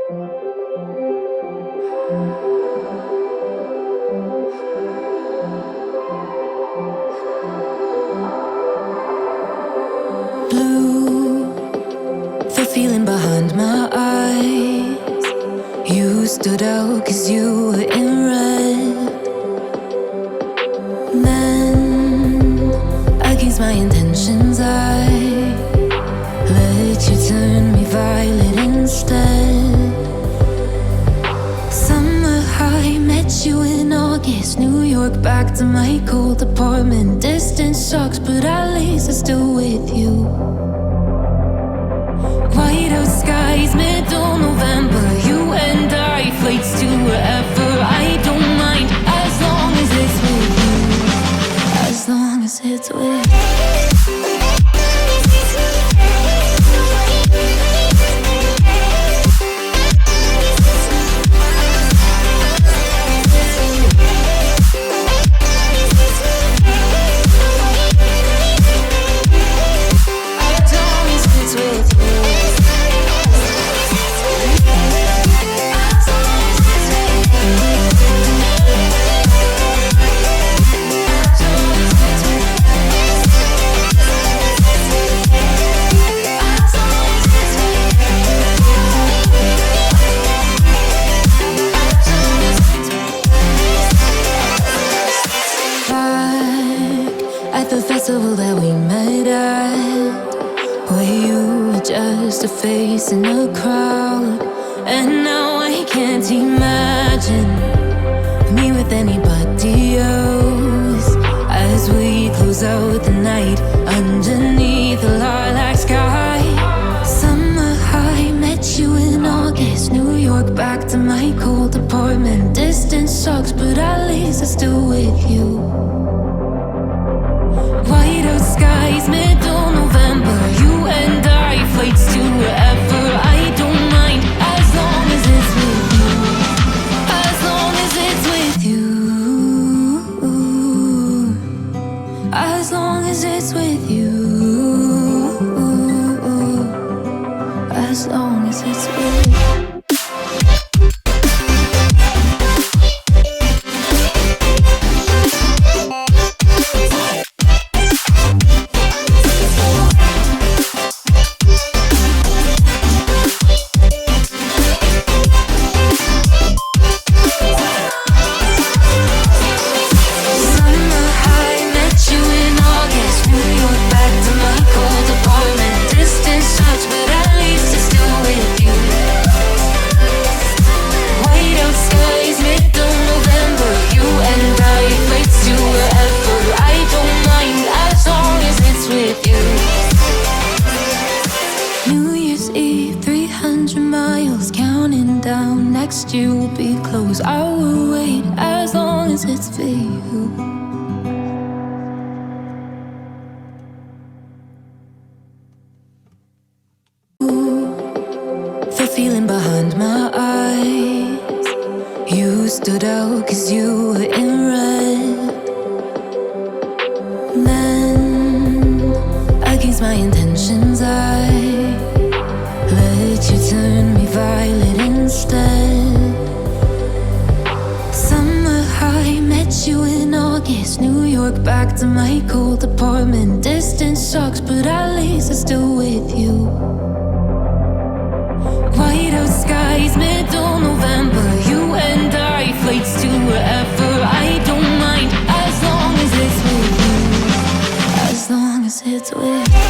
Blue, the feeling behind my eyes. You stood out 'cause you were in red. Then, against my intentions, I let you turn me violet instead. Summer high, met you in August. New York, back to my cold apartment. Distance sucks, but at least I'm still with you. White out skies, middle November. You and I, flights to wherever. I don't mind, as long as it's with you. As long as it's with you. That we met at, where you were just a face in a crowd. And now I can't imagine me with anybody else. As we close out the night underneath the lilac sky. Summer high, met you in August. New York, back to my cold apartment. Distance sucks, but at least I'm still with you. White out skies, middle November. You and I, flights to wherever. I don't mind, as long as it's with you. As long as it's with you. As long as it's with you. As long as it's with you. Next year will be close. I will wait as long as it's for you. The feeling behind my eyes. You stood out 'cause you were in red. Then, against my intentions, I let you turn me violet instead. Summer high, met you in August. New York, back to my cold apartment. Distance sucks, but at least I'm still with you. White out skies, middle November. You and I, flights to wherever. I don't mind, as long as it's with you. As long as it's with you.